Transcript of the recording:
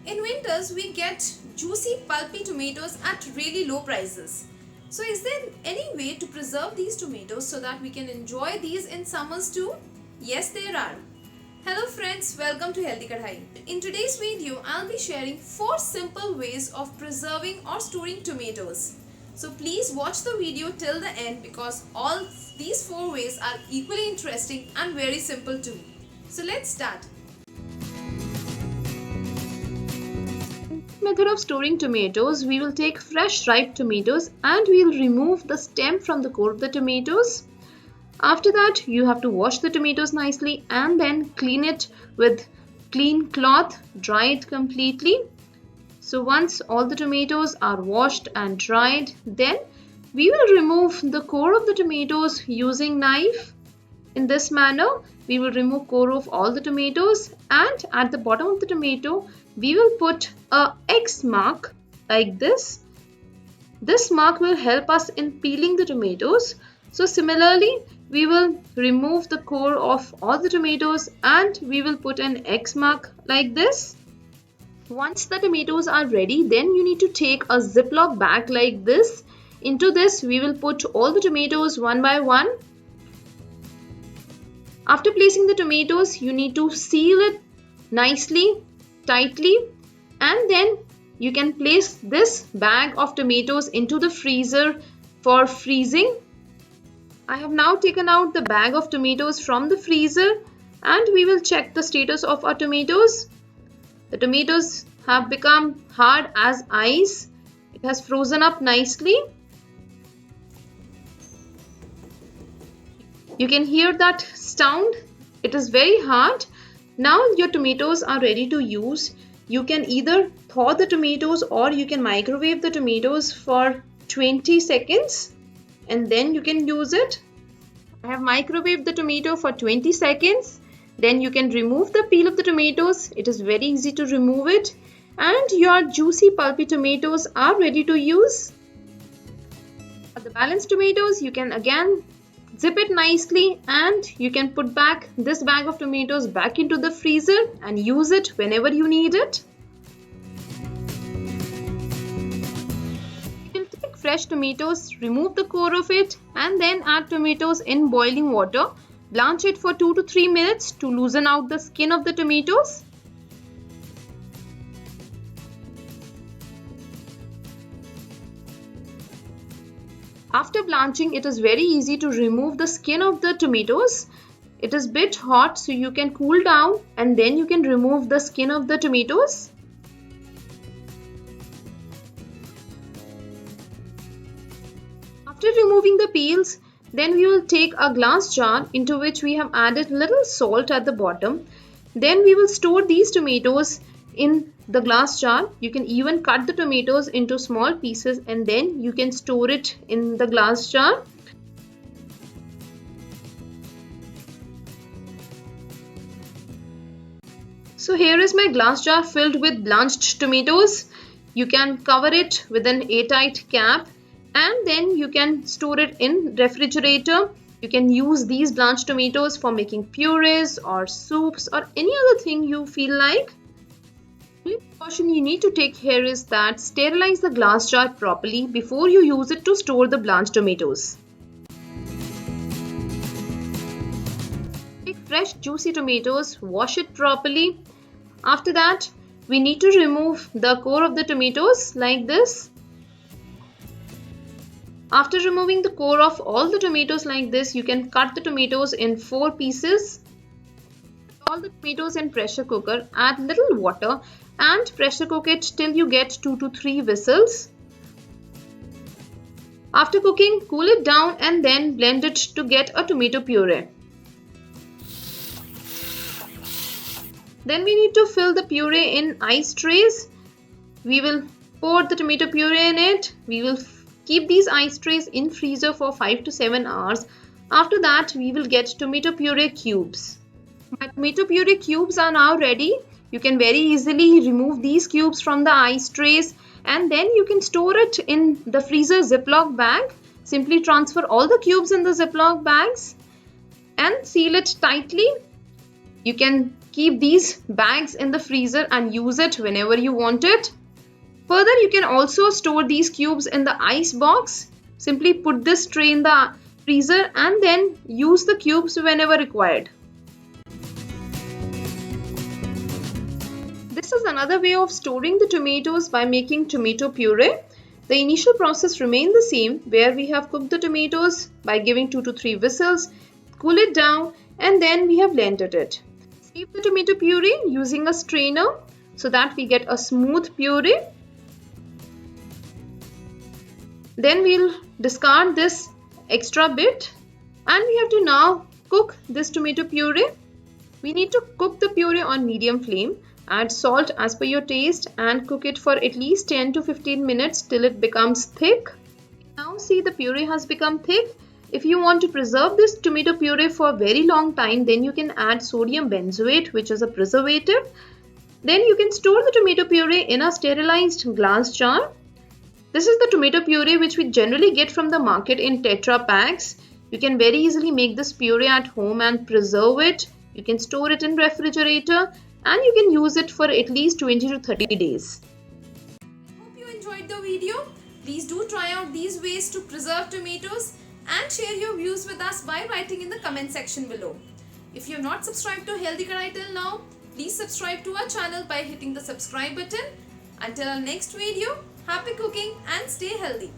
In winters, we get juicy, pulpy tomatoes at really low prices. So, is there any way to preserve these tomatoes so that we can enjoy these in summers too? Yes, there are. Hello friends, welcome to Healthy Kadhai. In today's video, I'll be sharing 4 simple ways of preserving or storing tomatoes. So please watch the video till the end because all these 4 ways are equally interesting and very simple too. So let's start. Method of storing tomatoes, we will take fresh ripe tomatoes and we will remove the stem from the core of the tomatoes. After that, you have to wash the tomatoes nicely and then clean it with clean cloth, dry it completely. So once all the tomatoes are washed and dried, then we will remove the core of the tomatoes using knife. In this manner, we will remove core of all the tomatoes, and at the bottom of the tomato, we will put a X mark like this. This mark will help us in peeling the tomatoes. So similarly, we will remove the core of all the tomatoes and we will put an X mark like this. Once the tomatoes are ready, then you need to take a Ziploc bag like this. Into this, we will put all the tomatoes one by one. After placing the tomatoes, you need to seal it nicely, tightly, and then you can place this bag of tomatoes into the freezer for freezing. I have now taken out the bag of tomatoes from the freezer and we will check the status of our tomatoes. The tomatoes have become hard as ice. It has frozen up nicely. You can hear that sound. It is very hard. Now your tomatoes are ready to use. You can either thaw the tomatoes or you can microwave the tomatoes for 20 seconds and then you can use it. I have microwaved the tomato for 20 seconds. Then you can remove the peel of the tomatoes. It is very easy to remove it. And your juicy pulpy tomatoes are ready to use. For the balanced tomatoes, you can again zip it nicely and you can put back this bag of tomatoes back into the freezer and use it whenever you need it. You will take fresh tomatoes, remove the core of it and then add tomatoes in boiling water. Blanch it for 2 to 3 minutes to loosen out the skin of the tomatoes. After blanching, it is very easy to remove the skin of the tomatoes. It is a bit hot, so you can cool down and then you can remove the skin of the tomatoes. After removing the peels, then we will take a glass jar into which we have added little salt at the bottom. Then we will store these tomatoes in the glass jar. You can even cut the tomatoes into small pieces and then you can store it in the glass jar. So here is my glass jar filled with blanched tomatoes. You can cover it with an airtight cap and then you can store it in refrigerator. You can use these blanched tomatoes for making purees or soups or any other thing you feel like. The only precaution you need to take here is that sterilize the glass jar properly before you use it to store the blanched tomatoes. Take fresh juicy tomatoes, wash it properly. After that, we need to remove the core of the tomatoes like this. After removing the core of all the tomatoes like this, you can cut the tomatoes in 4 pieces. Put all the tomatoes in pressure cooker, add little water and pressure cook it till you get 2 to 3 whistles. After cooking, cool it down and then blend it to get a tomato puree. Then we need to fill the puree in ice trays. We will pour the tomato puree in it. We will keep these ice trays in freezer for 5 to 7 hours. After that, we will get tomato puree cubes. My tomato puree cubes are now ready. You can very easily remove these cubes from the ice trays and then you can store it in the freezer Ziploc bag. Simply transfer all the cubes in the Ziploc bags and seal it tightly. You can keep these bags in the freezer and use it whenever you want it. Further, you can also store these cubes in the ice box. Simply put this tray in the freezer and then use the cubes whenever required. This is another way of storing the tomatoes by making tomato puree. The initial process remains the same, where we have cooked the tomatoes by giving 2 to 3 whistles, cool it down, and then we have blended it. Steep the tomato puree using a strainer so that we get a smooth puree. Then we'll discard this extra bit and we have to now cook this tomato puree. We need to cook the puree on medium flame. Add salt as per your taste and cook it for at least 10 to 15 minutes till it becomes thick. Now see, the puree has become thick. If you want to preserve this tomato puree for a very long time, then you can add sodium benzoate, which is a preservative. Then you can store the tomato puree in a sterilized glass jar. This is the tomato puree which we generally get from the market in Tetra packs. You can very easily make this puree at home and preserve it. You can store it in refrigerator and you can use it for at least 20 to 30 days. Hope you enjoyed the video. Please do try out these ways to preserve tomatoes and share your views with us by writing in the comment section below. If you have not subscribed to Healthy Kadai till now, please subscribe to our channel by hitting the subscribe button. Until our next video, happy cooking and stay healthy.